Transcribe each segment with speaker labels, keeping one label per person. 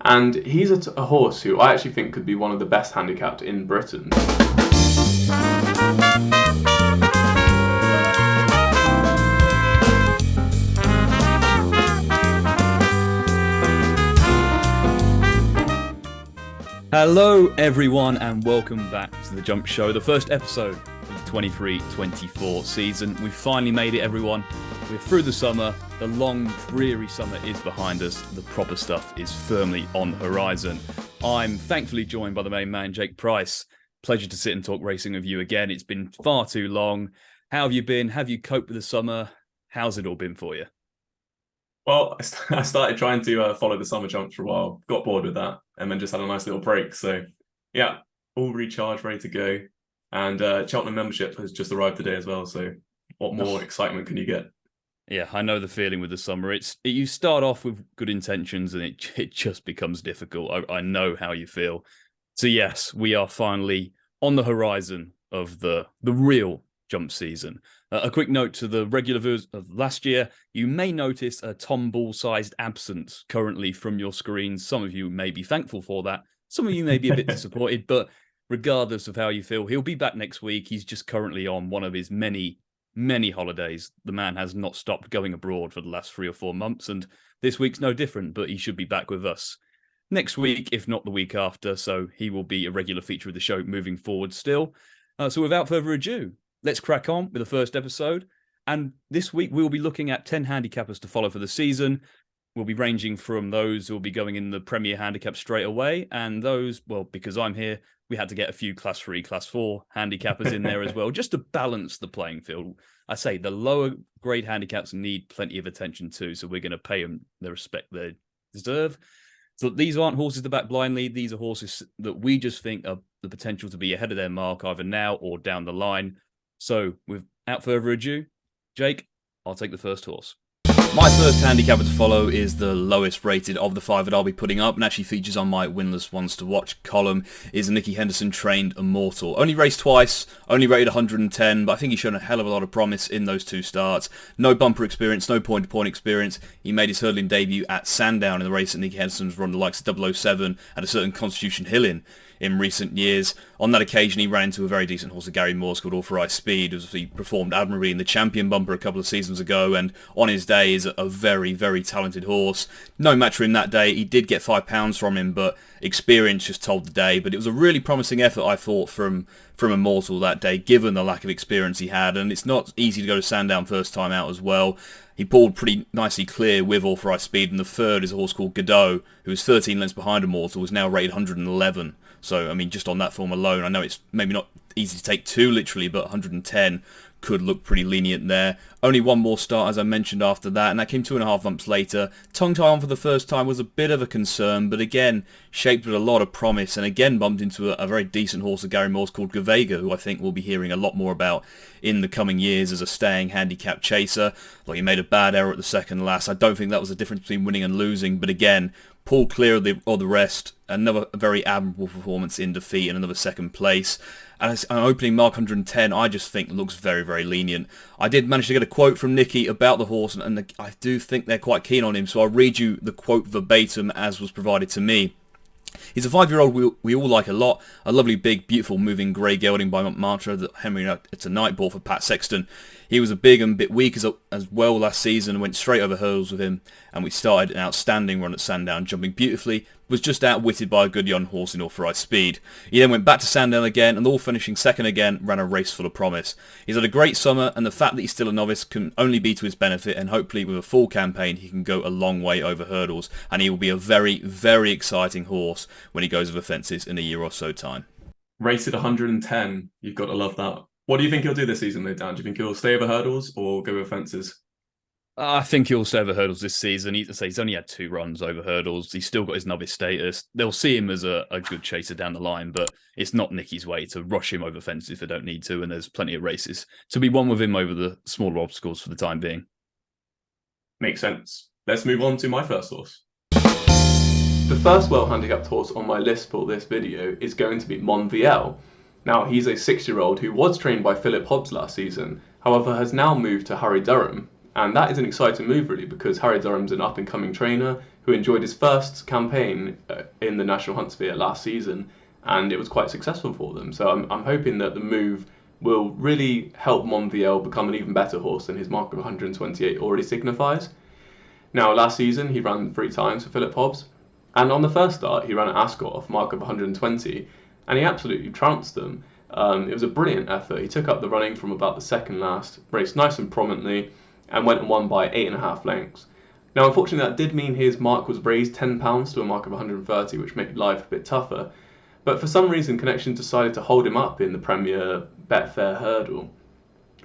Speaker 1: And he's a horse who I actually think could be one of the best handicapped in Britain.
Speaker 2: Hello everyone and welcome back to The Jump Show, the first episode of the 23-24 season. We've finally made it, everyone. We're through the summer, the long dreary summer is behind us, the proper stuff is firmly on the horizon. I'm thankfully joined by the main man, Jake Price. Pleasure to sit and talk racing with you again. It's been far too long. How have you been? Have you coped with the summer? How's it all been for you?
Speaker 1: Well, I started trying to follow the summer jumps for a while, got bored with that, and then just had a nice little break. So, yeah, all recharged, ready to go. And Cheltenham membership has just arrived today as well. So, what more excitement can you get?
Speaker 2: Yeah, I know the feeling with the summer. You start off with good intentions and it just becomes difficult. I know how you feel. So, yes, we are finally on the horizon of the real jump season. A quick note to the regular viewers of last year, you may notice a Tom Ball-sized absence currently from your screens. Some of you may be thankful for that. Some of you may be a bit disappointed, but regardless of how you feel, he'll be back next week. He's just currently on one of his many holidays. The man has not stopped going abroad for the last 3 or 4 months, and this week's no different, but he should be back with us next week, if not the week after, so he will be a regular feature of the show moving forward still. So without further ado, let's crack on with the first episode. And this week, we'll be looking at 10 handicappers to follow for the season. We'll be ranging from those who will be going in the Premier Handicap straight away. And those, well, because I'm here, we had to get a few Class 3, Class 4 handicappers in there as well, just to balance the playing field. I say the lower grade handicaps need plenty of attention too. So we're going to pay them the respect they deserve. So these aren't horses to back blindly. These are horses that we just think are the potential to be ahead of their mark either now or down the line. So, without further ado, Jake, I'll take the first horse. My first handicapper to follow is the lowest rated of the 5 that I'll be putting up and actually features on my winless ones to watch column is Nicky Henderson trained Immortal. Only raced twice, only rated 110, but I think he's shown a hell of a lot of promise in those 2 starts. No bumper experience, no point-to-point experience. He made his hurdling debut at Sandown in the race that Nicky Henderson's run the likes of 007 at a certain Constitution Hill in recent years. On that occasion, he ran into a very decent horse of Gary Moore's called Authorised Speed. He performed admirably in the Champion Bumper a couple of seasons ago, and on his day is a very, very talented horse. No match for him that day. He did get £5 from him, but experience just told the day. But it was a really promising effort, I thought, from Immortal that day, given the lack of experience he had. And it's not easy to go to Sandown first time out as well. He pulled pretty nicely clear with Authorised Speed, and the third is a horse called Godot, who is 13 lengths behind Immortal, is now rated 111. So, I mean, just on that form alone, I know it's maybe not easy to take too literally, but 110 could look pretty lenient there. Only one more start, as I mentioned, after that, and that came 2.5 months later. Tongue tie on for the first time was a bit of a concern, but again, shaped with a lot of promise, and again bumped into a very decent horse of Gary Moore's called Gavega, who I think we'll be hearing a lot more about in the coming years as a staying handicap chaser. Like, he made a bad error at the second last. I don't think that was the difference between winning and losing, but again, pulled clear of the rest. Another very admirable performance in defeat and another second place. And an opening mark 110, I just think looks very, very lenient. I did manage to get a quote from Nicky about the horse, and I do think they're quite keen on him, so I'll read you the quote verbatim as was provided to me. He's a 5-year-old we all like a lot. A lovely, big, beautiful, moving grey gelding by Montmartre that Henry tonight bought for Pat Sexton. He was a big and bit weak as well last season and went straight over hurdles with him. And we started an outstanding run at Sandown, jumping beautifully. Was just outwitted by a good young horse in Authorised Speed. He then went back to Sandown again and all finishing second again, ran a race full of promise. He's had a great summer and the fact that he's still a novice can only be to his benefit, and hopefully with a full campaign he can go a long way over hurdles, and he will be a very, very exciting horse when he goes over fences in a year or so time.
Speaker 1: Rated 110, you've got to love that. What do you think he'll do this season though, Dan? Do you think he'll stay over hurdles or go over fences?
Speaker 2: I think he'll stay over hurdles this season. He's only had 2 runs over hurdles. He's still got his novice status. They'll see him as a good chaser down the line, but it's not Nicky's way to rush him over fences if they don't need to, and there's plenty of races to be won with him over the smaller obstacles for the time being.
Speaker 1: Makes sense. Let's move on to my first horse. The first well-handicapped horse on my list for this video is going to be Monvielle. Now, he's a 6-year-old who was trained by Philip Hobbs last season, however has now moved to Harry Durham. And that is an exciting move really, because Harry Durham's an up-and-coming trainer who enjoyed his first campaign in the National Huntssphere last season, and it was quite successful for them. So I'm hoping that the move will really help Monvielle become an even better horse than his mark of 128 already signifies. Now, last season he ran 3 times for Philip Hobbs, and on the first start he ran at Ascot off mark of 120, and he absolutely trounced them. It was a brilliant effort. He took up the running from about the second last, raced nice and prominently, and went and won by 8.5 lengths. Now, unfortunately, that did mean his mark was raised £10 to a mark of 130, which made life a bit tougher. But for some reason, Connection decided to hold him up in the Premier Betfair Hurdle.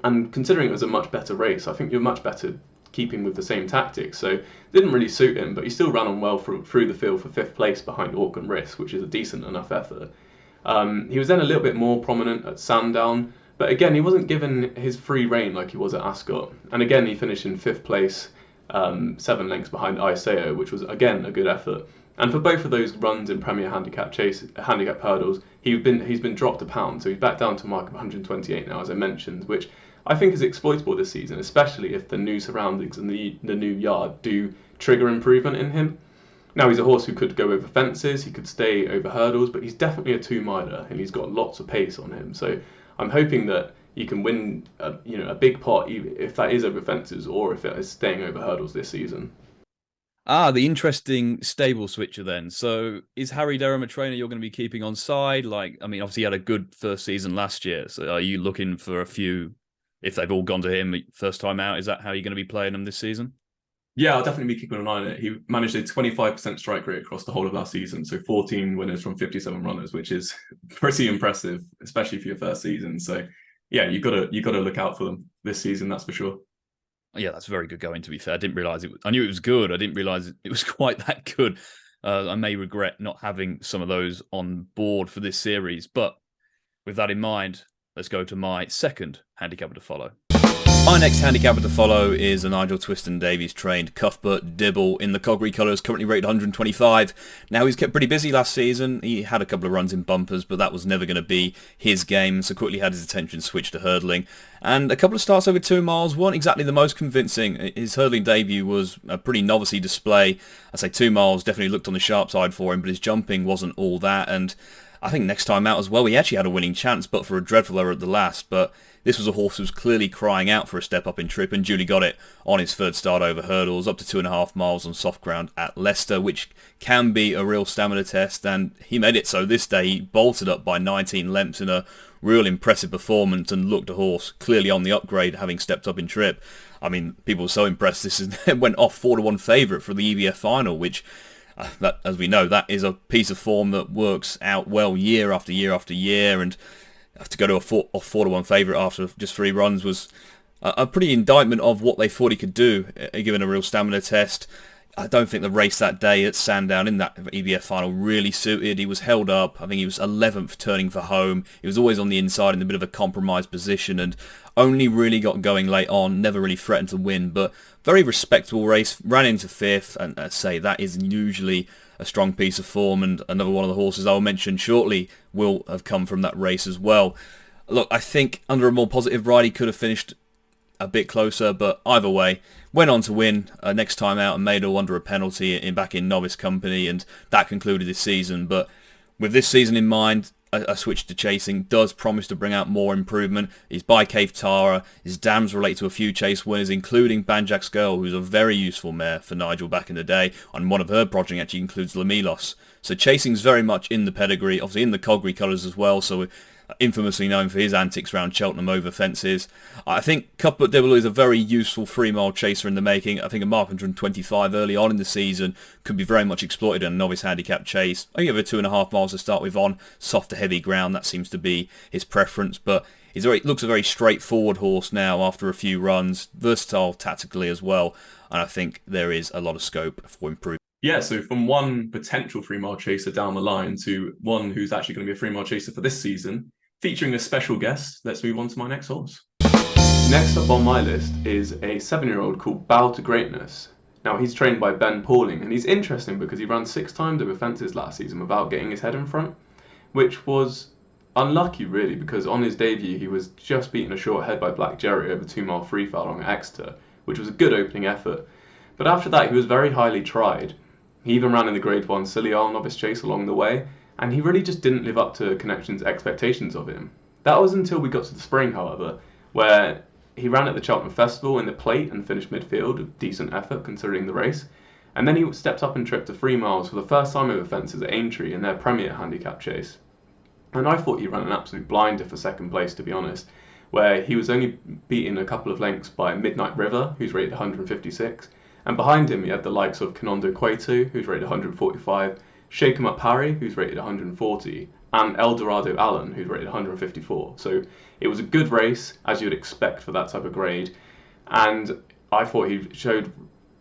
Speaker 1: And considering it was a much better race, I think you're much better keeping with the same tactics. So it didn't really suit him, but he still ran on well through the field for 5th place behind Auckland Risk, which is a decent enough effort. He was then a little bit more prominent at Sandown, but again, he wasn't given his free rein like he was at Ascot. And again, he finished in 5th place, 7 lengths behind Iseo, which was again a good effort. And for both of those runs in Premier Handicap hurdles, he's been dropped a pound, so he's back down to a mark of 128 now, as I mentioned, which I think is exploitable this season, especially if the new surroundings and the new yard do trigger improvement in him. Now, he's a horse who could go over fences, he could stay over hurdles, but he's definitely a 2-miler and he's got lots of pace on him. So I'm hoping that he can win a big pot, if that is over fences or if it is staying over hurdles this season.
Speaker 2: The interesting stable switcher then. So is Harry Derham a trainer you're going to be keeping on side? Obviously he had a good first season last year. So are you looking for a few, if they've all gone to him first time out, is that how you're going to be playing them this season?
Speaker 1: Yeah, I'll definitely be keeping an eye on it. He managed a 25% strike rate across the whole of last season, so 14 winners from 57 runners, which is pretty impressive, especially for your first season. So yeah, you gotta look out for them this season, that's for sure.
Speaker 2: Yeah, that's very good going, to be fair. I didn't realize I knew it was good. I didn't realize it was quite that good. I may regret not having some of those on board for this series. But with that in mind, let's go to my second handicapper to follow. My next handicapper to follow is a Nigel Twiston-Davies trained Cuthbert Dibble in the Coggery colours, currently rated 125. Now, he's kept pretty busy last season. He had a couple of runs in bumpers, but that was never going to be his game, so quickly had his attention switched to hurdling. And a couple of starts over 2 miles weren't exactly the most convincing. His hurdling debut was a pretty novice-y display. I say 2 miles definitely looked on the sharp side for him, but his jumping wasn't all that. And I think next time out as well, he actually had a winning chance, but for a dreadful error at the last. But this was a horse who was clearly crying out for a step up in trip and duly got it on his third start over hurdles, up to 2.5 miles on soft ground at Leicester, which can be a real stamina test, and he made it so this day. He bolted up by 19 lengths in a real impressive performance and looked a horse clearly on the upgrade, having stepped up in trip. I mean, people were so impressed. Went off 4-1 favourite for the EBF final, which, that, as we know, that is a piece of form that works out well year after year after year, and to go to a 4-1 favourite after just 3 runs was a pretty indictment of what they thought he could do, given a real stamina test. I don't think the race that day at Sandown in that EBF final really suited. He was held up. I think he was 11th turning for home. He was always on the inside in a bit of a compromised position and only really got going late on, never really threatened to win, but very respectable race, ran into 5th, and I say that is usually a strong piece of form, and another one of the horses I'll mention shortly will have come from that race as well. Look, I think under a more positive ride he could have finished a bit closer, but either way, went on to win next time out and made all under a penalty back in novice company, and that concluded his season. But with this season in mind, a switch to chasing does promise to bring out more improvement. He's by Cave Tara. His dams relate to a few chase winners, including Banjak's Girl, who's a very useful mare for Nigel back in the day, and one of her progeny actually includes Lamilos. So chasing's very much in the pedigree, obviously in the Coggery colours as well, so infamously known for his antics around Cheltenham over fences. I think Cuthbert Dibble is a very useful 3-mile chaser in the making. I think a mark 125 early on in the season could be very much exploited in a novice handicap chase. I give it 2.5 miles to start with on soft to heavy ground. That seems to be his preference, but he looks a very straightforward horse now after a few runs, versatile tactically as well, and I think there is a lot of scope for improvement.
Speaker 1: Yeah, so from one potential 3-mile chaser down the line to one who's actually going to be a 3-mile chaser for this season, featuring a special guest, let's move on to my next horse. Next up on my list is a 7-year-old called Bow to Greatness. Now, he's trained by Ben Pauling, and he's interesting because he ran 6 times over fences last season without getting his head in front, which was unlucky, really, because on his debut he was just beaten a short head by Black Jerry over 2-mile freefall along Exeter, which was a good opening effort. But after that he was very highly tried, He even ran in the Grade 1 Silly Isle Novice Chase along the way, and he really just didn't live up to Connection's expectations of him. That was until we got to the spring, however, where he ran at the Cheltenham Festival in the Plate and finished midfield with decent effort considering the race. And then he stepped up and tripped to 3 miles for the first time over fences at Aintree in their Premier Handicap chase. And I thought he ran an absolute blinder for second place, to be honest, where he was only beaten a couple of lengths by Midnight River, who's rated 156, and behind him you had the likes of Kanondo Quato, who's rated 145, Shake 'em Up Harry, who's rated 140, and Eldorado Allen, who's rated 154. So it was a good race, as you would expect for that type of grade, and I thought he showed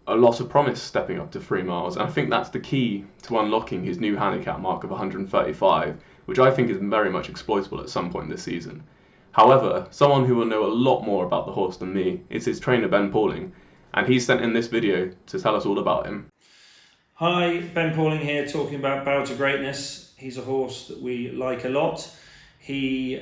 Speaker 1: a lot of promise stepping up to 3 miles, and I think that's the key to unlocking his new handicap mark of 135, which I think is very much exploitable at some point this season. However, someone who will know a lot more about the horse than me is his trainer Ben Pauling, and he's sent in this video to tell us all about him.
Speaker 3: Hi, Ben Pauling here, talking about Bow to Greatness. He's a horse that we like a lot. He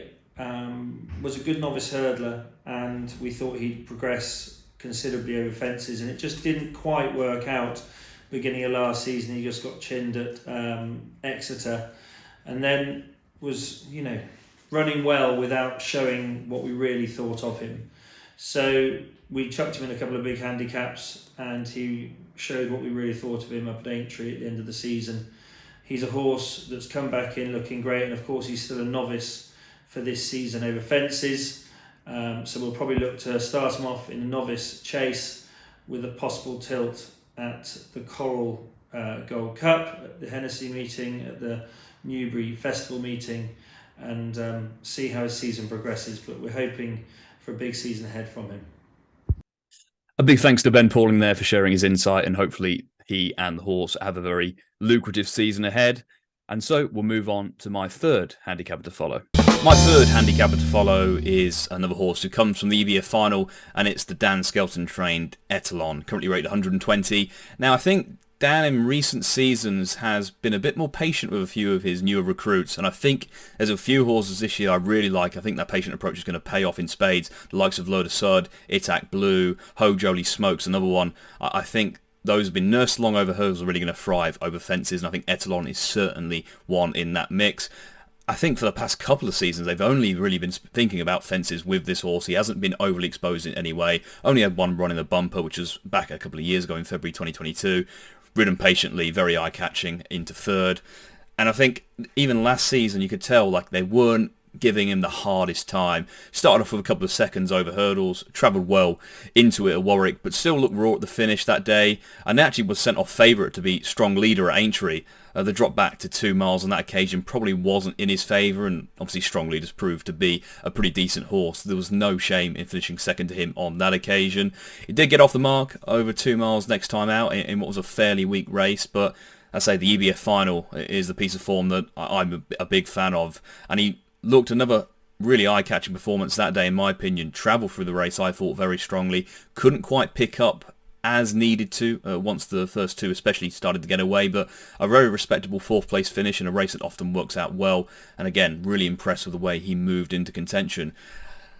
Speaker 3: was a good novice hurdler, and we thought he'd progress considerably over fences, and it just didn't quite work out. Beginning of last season, he just got chinned at Exeter, and then was, running well without showing what we really thought of him. So we chucked him in a couple of big handicaps, and he showed what we really thought of him up at Aintree at the end of the season. He's a horse that's come back in looking great, and of course he's still a novice for this season over fences. So we'll probably look to start him off in a novice chase with a possible tilt at the Coral Gold Cup, at the Hennessy meeting, at the Newbury Festival meeting, and see how his season progresses. But we're hoping for a big season ahead from him.
Speaker 2: A big thanks to Ben Pauling there for sharing his insight, and hopefully he and the horse have a very lucrative season ahead. And so we'll move on to my third handicapper to follow. My third handicapper to follow is another horse who comes from the EBF final, and it's the Dan Skelton trained Etalon, currently rated 120. Now I think Dan in recent seasons has been a bit more patient with a few of his newer recruits, and I think there's a few horses this year I really like. I think that patient approach is going to pay off in spades. The likes of Loda Sud, Itak Blue, Ho Jolie Smokes, another one. I think those have been nursed along over hurdles are really going to thrive over fences, and I think Etalon is certainly one in that mix. I think for the past couple of seasons, they've only really been thinking about fences with this horse. He hasn't been overly exposed in any way. Only had one run in the bumper, which was back a couple of years ago in February 2022. Ridden patiently, very eye-catching into third. And I think even last season, you could tell like they weren't giving him the hardest time. Started off with a couple of seconds over hurdles, travelled well into it at Warwick, but still looked raw at the finish that day, and actually was sent off favourite to be strong leader at Aintree. The drop back to 2 miles on that occasion probably wasn't in his favour, and obviously strong leaders proved to be a pretty decent horse. There was no shame in finishing second to him on that occasion. He did get off the mark over 2 miles next time out in what was a fairly weak race, but I say the EBF final is the piece of form that I'm a big fan of, and he looked another really eye-catching performance that day in my opinion. Travelled through the race I thought very strongly, couldn't quite pick up as needed to once the first two especially started to get away, but a very respectable 4th place finish in a race that often works out well, and again really impressed with the way he moved into contention.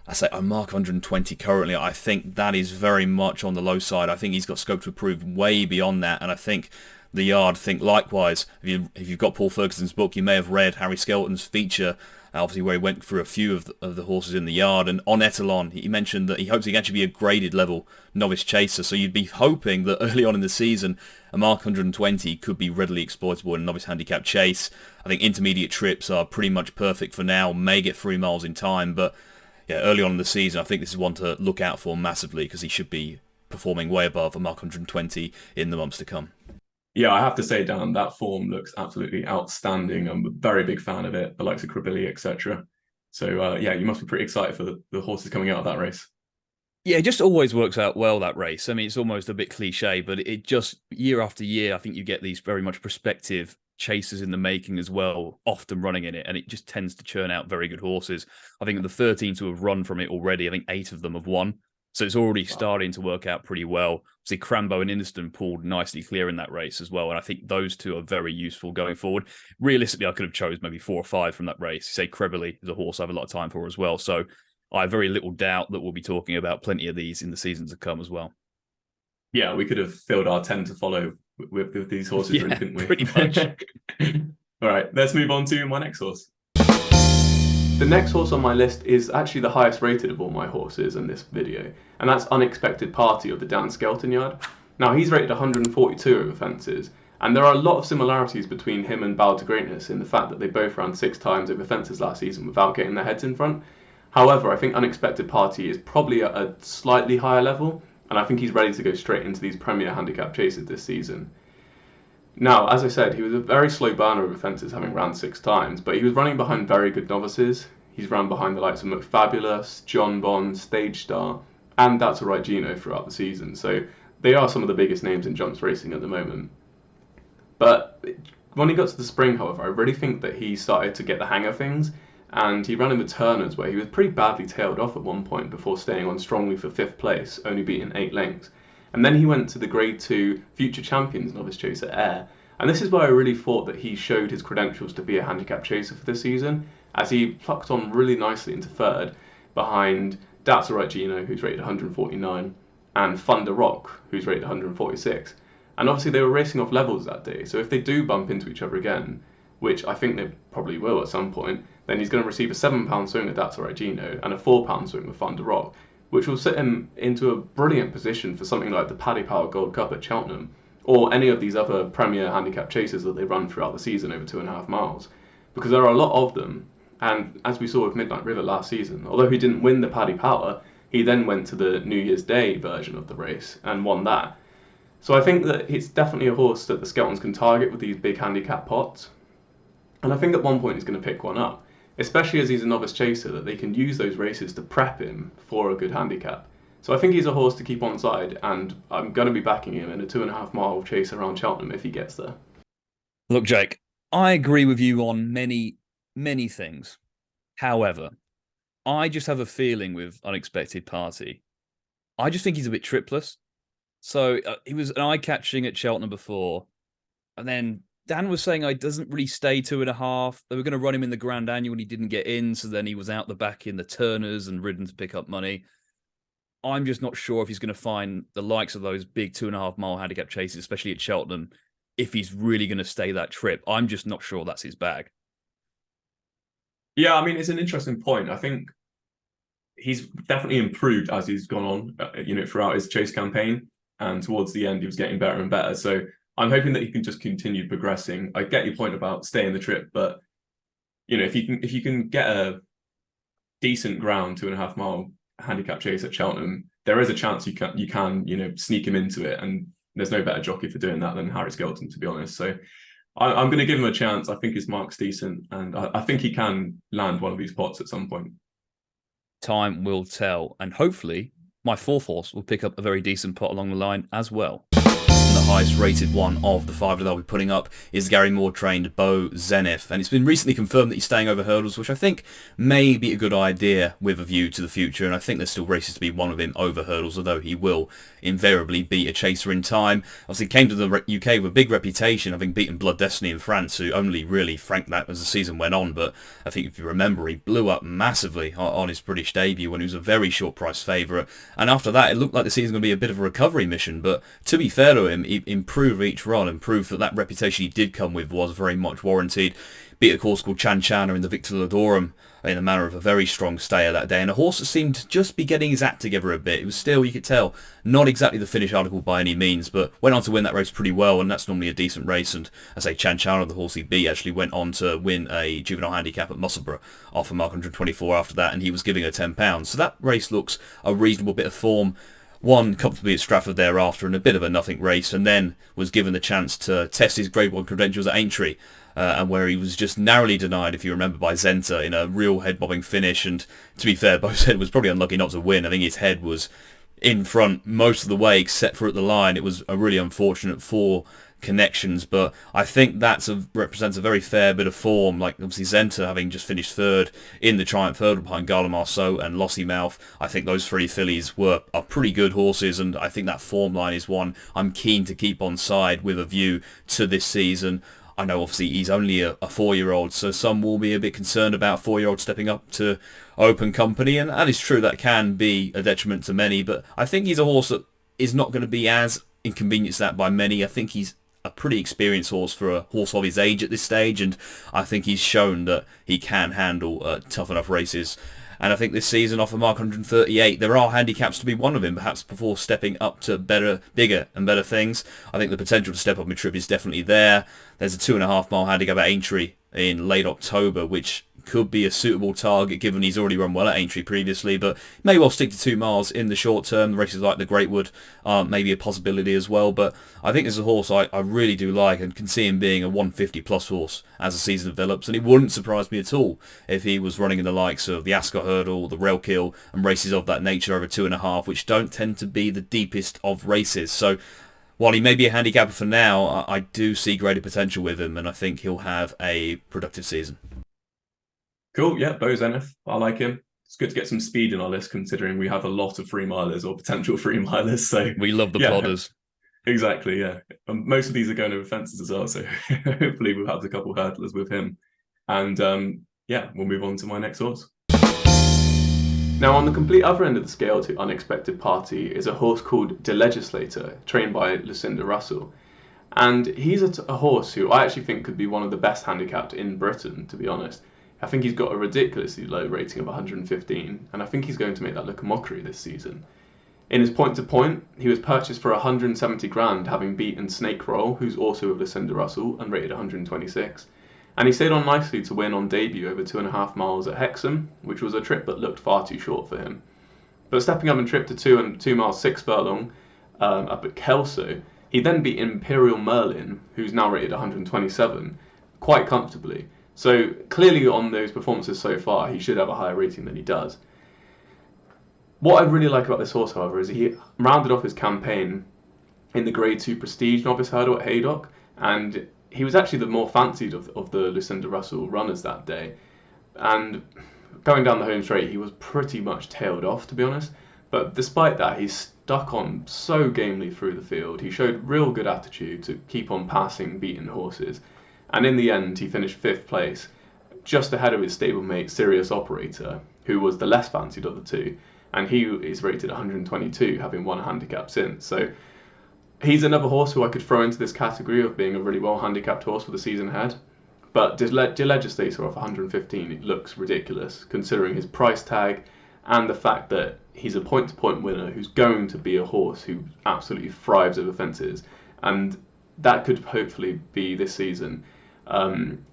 Speaker 2: I say I mark 120 currently. I think that is very much on the low side. I think he's got scope to improve way beyond that, and I think the yard think likewise. If you've got Paul Ferguson's book, you may have read Harry Skelton's feature, obviously where he went through a few of the horses in the yard, and on Etalon he mentioned that he hopes he can actually be a graded level novice chaser, so you'd be hoping that early on in the season a mark 120 could be readily exploitable in a novice handicap chase. I think intermediate trips are pretty much perfect for now, may get 3 miles in time, but yeah, early on in the season I think this is one to look out for massively, because he should be performing way above a mark 120 in the months to come.
Speaker 1: Yeah, I have to say, Dan, that form looks absolutely outstanding. I'm a very big fan of it, the likes of Krabilli, etc. So, yeah, you must be pretty excited for the horses coming out of that race.
Speaker 2: Yeah, it just always works out well, that race. I mean, it's almost a bit cliche, but it just, year after year, I think you get these very much prospective chasers in the making as well, often running in it, and it just tends to churn out very good horses. I think of the 13 to have run from it already, I think 8 of them have won. So it's already starting to work out pretty well. See, Crambo and Inniston pulled nicely clear in that race as well. And I think those two are very useful going forward. Realistically, I could have chose maybe 4 or 5 from that race. Say Krabilli is a horse I have a lot of time for as well. So I have very little doubt that we'll be talking about plenty of these in the seasons to come as well.
Speaker 1: Yeah, we could have filled our 10 to follow with these horses,
Speaker 2: Yeah,
Speaker 1: really, couldn't we?
Speaker 2: pretty much.
Speaker 1: All right, let's move on to my next horse. The next horse on my list is actually the highest rated of all my horses in this video, and that's Unexpected Party of the Dan Skelton Yard. Now, he's rated 142 over fences, and there are a lot of similarities between him and Bow to Greatness in the fact that they both ran 6 times over fences last season without getting their heads in front. However, I think Unexpected Party is probably at a slightly higher level, and I think he's ready to go straight into these Premier Handicap chases this season. Now, as I said, he was a very slow burner over fences, having ran 6 times, but he was running behind very good novices. He's run behind the likes of McFabulous, John Bond, Stage Star, and That's Alright Gino throughout the season, so they are some of the biggest names in jumps racing at the moment. But when he got to the spring, however, I really think that he started to get the hang of things, and he ran in the Turners, where he was pretty badly tailed off at one point before staying on strongly for 5th place, only beating 8 lengths. And then he went to the Grade 2 Future Champions Novice Chaser Air, and this is where I really thought that he showed his credentials to be a handicap chaser for this season, as he plucked on really nicely into 3rd, behind That's Alright Gino, who's rated 149, and Thunder Rock, who's rated 146. And obviously they were racing off levels that day, so if they do bump into each other again, which I think they probably will at some point, then he's going to receive a £7 swing with That's Alright Gino and a £4 swing with Thunder Rock, which will set him into a brilliant position for something like the Paddy Power Gold Cup at Cheltenham, or any of these other Premier Handicap chases that they run throughout the season over 2.5 miles, because there are a lot of them. And as we saw with Midnight River last season, although he didn't win the Paddy Power, he then went to the New Year's Day version of the race and won that. So I think that it's definitely a horse that the Skeltons can target with these big handicap pots. And I think at one point he's going to pick one up, especially as he's a novice chaser, that they can use those races to prep him for a good handicap. So I think he's a horse to keep on side, and I'm going to be backing him in a 2.5 mile chase around Cheltenham if he gets there.
Speaker 2: Look, Jake, I agree with you on many things. However, I just have a feeling with Unexpected Party. I just think he's a bit tripless. So he was an eye-catching at Cheltenham before, and then Dan was saying he doesn't really stay 2.5. They were going to run him in the Grand Annual and he didn't get in, so then he was out the back in the Turners and ridden to pick up money. I'm just not sure if he's going to find the likes of those big 2.5 mile handicap chases, especially at Cheltenham, if he's really going to stay that trip. I'm just not sure that's his bag.
Speaker 1: Yeah, I mean, it's an interesting point. I think he's definitely improved as he's gone on, throughout his chase campaign, and towards the end he was getting better and better. So I'm hoping that he can just continue progressing. I get your point about staying the trip, but if you can get a decent ground 2.5 mile handicap chase at Cheltenham, there is a chance you can sneak him into it, and there's no better jockey for doing that than Harry Skelton, to be honest. So I'm going to give him a chance. I think his mark's decent, and I think he can land one of these pots at some point.
Speaker 2: Time will tell, and hopefully my 4th horse will pick up a very decent pot along the line as well. The highest rated one of the 5 that I'll be putting up is Gary Moore trained Beau Zenith, and it's been recently confirmed that he's staying over hurdles, which I think may be a good idea with a view to the future, and I think there's still races to be won with him over hurdles, although he will invariably beat a chaser in time. Obviously came to the UK with a big reputation, having beaten Blood Destiny in France, who only really franked that as the season went on, but I think if you remember, he blew up massively on his British debut when he was a very short price favourite, and after that it looked like the season was going to be a bit of a recovery mission, but to be fair to him, he improved each run and proved that reputation he did come with was very much warranted. Beat a course called Chan Chana in the Victor Ladorum in the manner of a very strong stayer that day, and a horse that seemed to just be getting his act together a bit. It was still, you could tell, not exactly the finish article by any means, but went on to win that race pretty well, and that's normally a decent race. And I say Chan Chana, the horse he beat, actually went on to win a juvenile handicap at Musselburgh off a mark 124 after that, and he was giving her £10. So that race looks a reasonable bit of form. Won comfortably at Stratford thereafter in a bit of a nothing race, and then was given the chance to test his Grade 1 credentials at Aintree, and where he was just narrowly denied, if you remember, by Zenta in a real head-bobbing finish. And to be fair, Beau Zenith was probably unlucky not to win. I think his head was in front most of the way except for at the line. It was a really unfortunate 4 connections, but I think that represents a very fair bit of form. Like obviously Zenta having just finished 3rd in the Triumph Hurdle behind Gala Marceau and Lossiemouth. I think those 3 fillies are pretty good horses, and I think that form line is one I'm keen to keep on side with a view to this season. I know obviously he's only a 4-year-old, so some will be a bit concerned about 4-year-olds stepping up to open company, and that is true, that can be a detriment to many, but I think he's a horse that is not going to be as inconvenienced that by many. I think he's a pretty experienced horse for a horse of his age at this stage, and I think he's shown that he can handle tough enough races. And I think this season, off a mark 138, there are handicaps to be won of him, perhaps before stepping up to bigger and better things. I think the potential to step up mid-trip is definitely there. There's a 2.5 mile handicap at Aintree in late October, which could be a suitable target given he's already run well at Aintree previously, but may well stick to 2 miles in the short term. The races like the Greatwood are maybe a possibility as well, but I think there's a horse I really do like and can see him being a 150 plus horse as the season develops, and it wouldn't surprise me at all if he was running in the likes of the Ascot Hurdle, the Railkill, and races of that nature over 2.5, which don't tend to be the deepest of races. So while he may be a handicapper for now, I do see greater potential with him, and I think he'll have a productive season.
Speaker 1: Cool, yeah, Bo Zenith, I like him. It's good to get some speed in our list, considering we have a lot of 3-milers or potential 3-milers. So
Speaker 2: we love the plodders.
Speaker 1: Exactly, yeah. Most of these are going over fences as well, so hopefully we'll have a couple hurdlers with him. And we'll move on to my next horse. Now, on the complete other end of the scale to Unexpected Party is a horse called The Legislator, trained by Lucinda Russell. And he's a horse who I actually think could be one of the best handicapped in Britain, to be honest. I think he's got a ridiculously low rating of 115, and I think he's going to make that look a mockery this season. In his point-to-point, he was purchased for 170 grand, having beaten Snake Roll, who's also with Lucinda Russell, and rated 126. And he stayed on nicely to win on debut over 2.5 miles at Hexham, which was a trip that looked far too short for him. But stepping up in trip to 2 miles 6 furlong up at Kelso, he then beat Imperial Merlin, who's now rated 127, quite comfortably. So clearly on those performances so far, he should have a higher rating than he does. What I really like about this horse, however, is he rounded off his campaign in the Grade 2 Prestige Novice Hurdle at Haydock, and he was actually the more fancied of the Lucinda Russell runners that day. And going down the home straight, he was pretty much tailed off, to be honest. But despite that, he stuck on so gamely through the field. He showed real good attitude to keep on passing beaten horses. And in the end, he finished 5th place, just ahead of his stablemate Sirius Operator, who was the less fancied of the two. And he is rated 122, having won a handicap since. So he's another horse who I could throw into this category of being a really well handicapped horse for the season ahead. But the Legislator off 115, it looks ridiculous, considering his price tag and the fact that he's a point-to-point winner who's going to be a horse who absolutely thrives over fences. And that could hopefully be this season.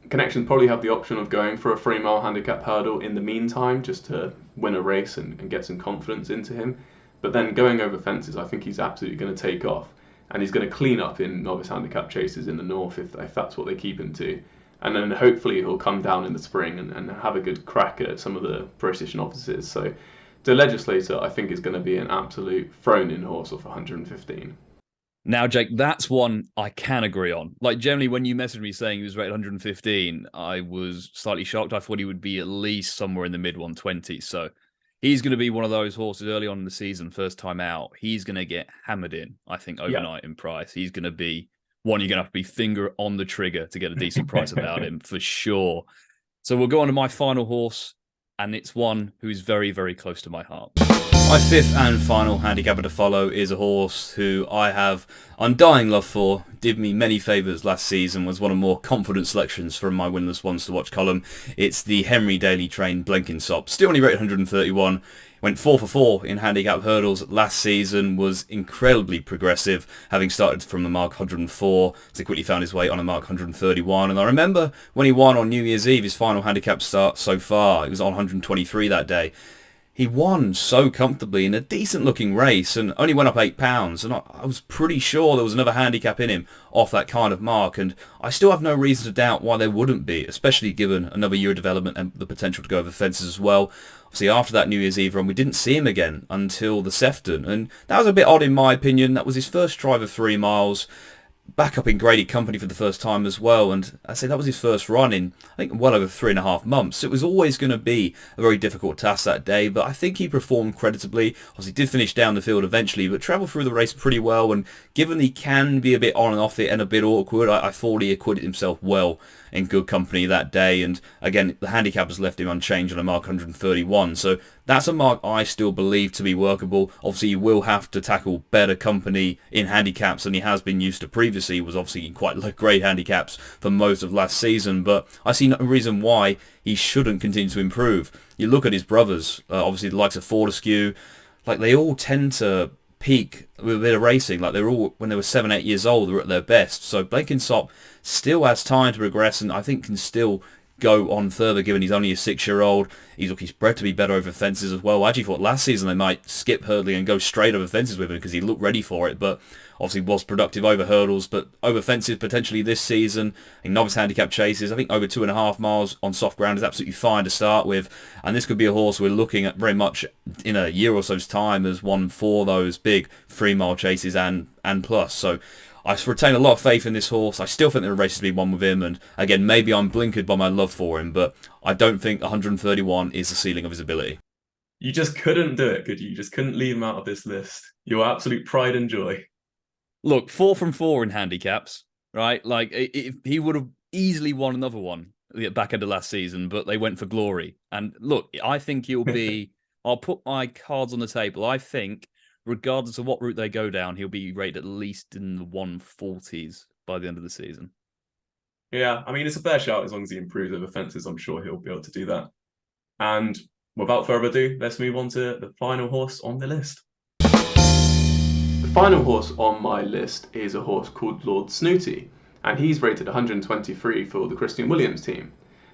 Speaker 1: Connections probably have the option of going for a 3-mile handicap hurdle in the meantime, just to win a race and get some confidence into him. But then going over fences, I think he's absolutely going to take off. And he's going to clean up in novice handicap chases in the north if that's what they keep him to. And then hopefully he'll come down in the spring and have a good crack at some of the British novices. So the Legislator, I think, is going to be an absolute thrown-in horse off 115.
Speaker 2: Now, Jake, that's one I can agree on. Like, generally, when you messaged me saying he was rated 115, I was slightly shocked. I thought he would be at least somewhere in the mid-120s. So he's going to be one of those horses early on in the season, first time out. He's going to get hammered in, I think, overnight in price. He's going to be one you're going to have to be finger on the trigger to get a decent price about him, for sure. So we'll go on to my final horse, and it's one who's very, very close to my heart. My 5th and final handicapper to follow is a horse who I have undying love for, did me many favours last season, was one of more confident selections from my winless ones to watch column. It's the Henry Daly trained Blenkinsop. Still only rated 131, went 4 for 4 in handicap hurdles last season, was incredibly progressive, having started from the mark 104, so quickly found his way on a mark 131. And I remember when he won on New Year's Eve, his final handicap start so far, he was on 123 that day. He won so comfortably in a decent looking race and only went up £8, and I was pretty sure there was another handicap in him off that kind of mark, and I still have no reason to doubt why there wouldn't be, especially given another year of development and the potential to go over fences as well. Obviously after that New Year's Eve run we didn't see him again until the Sefton, and that was a bit odd in my opinion. That was his first drive of 3 miles. Back up in graded company for the first time as well, and I say that was his first run in, I think, well over 3.5 months. It was always going to be a very difficult task that day, but I think he performed creditably. Obviously did finish down the field eventually, but travelled through the race pretty well, and given he can be a bit on and off it and a bit awkward, I thought he acquitted himself well in good company that day. And again, the handicap has left him unchanged on a mark 131. So that's a mark I still believe to be workable. Obviously, you will have to tackle better company in handicaps than he has been used to previously. He was obviously in quite great handicaps for most of last season, but I see no reason why he shouldn't continue to improve. You look at his brothers, obviously the likes of Fortescue, like they all tend to peak with a bit of racing. Like they're all, when they were 7-8 years old, they were at their best. So Blenkinsop still has time to progress, and I think can still go on further, given he's only a 6-year-old. He's bred to be better over fences as well. I actually thought last season they might skip hurdling and go straight over fences with him because he looked ready for it, but obviously was productive over hurdles, but over fences potentially this season. In novice handicap chases, I think over 2.5 miles on soft ground is absolutely fine to start with, and this could be a horse we're looking at very much in a year or so's time as one for those big 3-mile chases and plus. So I retain a lot of faith in this horse. I still think there are races to be won with him, and again, maybe I'm blinkered by my love for him, but I don't think 131 is the ceiling of his ability.
Speaker 1: You just couldn't do it, could you? You just couldn't leave him out of this list. Your absolute pride and joy.
Speaker 2: Look, 4 from 4 in handicaps, right? Like, he would have easily won another one at the back end of last season, but they went for glory. And look, I think he'll be... I'll put my cards on the table. I think, regardless of what route they go down, he'll be rated at least in the 140s by the end of the season.
Speaker 1: Yeah, I mean, it's a fair shout as long as he improves over fences. I'm sure he'll be able to do that. And without further ado, let's move on to the final horse on the list. The final horse on my list is a horse called Lord Snooty, and he's rated 123 for the Christian Williams team.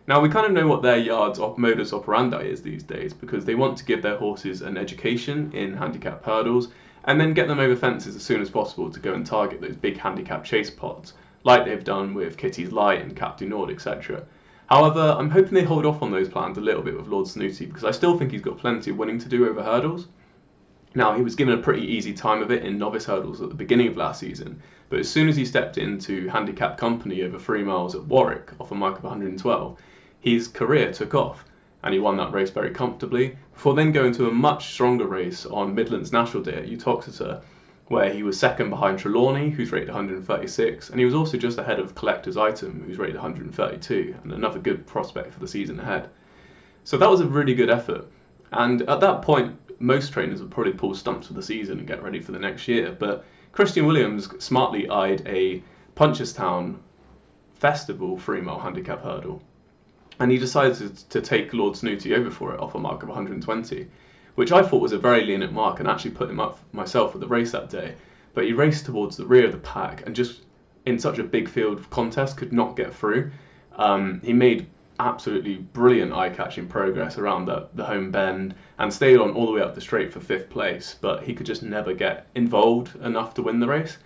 Speaker 1: Now, we kind of know what their modus operandi is these days, because they want to give their horses an education in handicap hurdles and then get them over fences as soon as possible to go and target those big handicap chase pods, like they've done with Kitty's Light and Cap du Nord, etc. However, I'm hoping they hold off on those plans a little bit with Lord Snooty, because I still think he's got plenty of winning to do over hurdles. Now, he was given a pretty easy time of it in novice hurdles at the beginning of last season, but as soon as he stepped into handicap company over 3 miles at Warwick off a mark of 112, his career took off, and he won that race very comfortably, before then going to a much stronger race on Midlands National Day at Uttoxeter, where he was second behind Trelawney, who's rated 136, and he was also just ahead of Collector's Item, who's rated 132, and another good prospect for the season ahead. So that was a really good effort, and at that point, most trainers would probably pull stumps for the season and get ready for the next year, but Christian Williams smartly eyed a Punchestown Festival 3-mile handicap hurdle, and he decided to take Lord Snooty over for it off a mark of 120, which I thought was a very lenient mark and actually put him up myself for the race that day. But he raced towards the rear of the pack and just in such a big field contest could not get through. He made absolutely brilliant eye-catching progress around the home bend and stayed on all the way up the straight for 5th place, but he could just never get involved enough to win the race.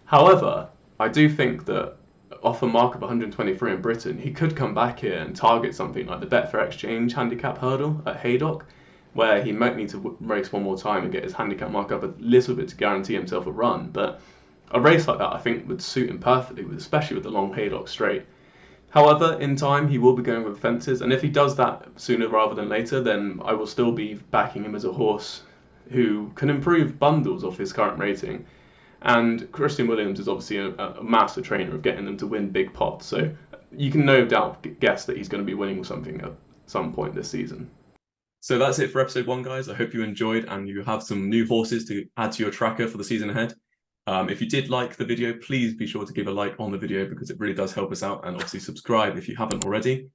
Speaker 1: However, I do think that off a mark of 123 in Britain, he could come back here and target something like the Betfair Exchange handicap hurdle at Haydock, where he might need to race one more time and get his handicap mark up a little bit to guarantee himself a run. But a race like that, I think, would suit him perfectly, especially with the long Haydock straight. However, in time, he will be going with fences, and if he does that sooner rather than later, then I will still be backing him as a horse who can improve bundles off his current rating. And Christian Williams is obviously a master trainer of getting them to win big pots, so you can no doubt guess that he's going to be winning something at some point this season. So that's it for episode 1, guys. I hope you enjoyed and you have some new horses to add to your tracker for the season ahead. If you did like the video, please be sure to give a like on the video because it really does help us out, and obviously subscribe if you haven't already.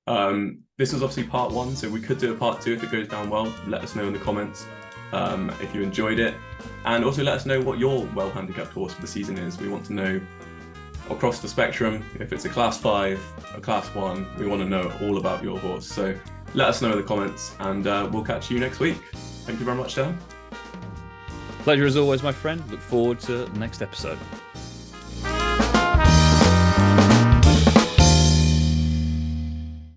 Speaker 1: This was obviously part 1, so we could do a part 2 if it goes down well. Let us know in the comments if you enjoyed it, and also let us know what your well-handicapped horse for the season is. We want to know across the spectrum, if it's a class 5, a class 1, we want to know all about your horse. So let us know in the comments, and we'll catch you next week. Thank you very much, Dan.
Speaker 2: Pleasure as always, my friend. Look forward to the next episode.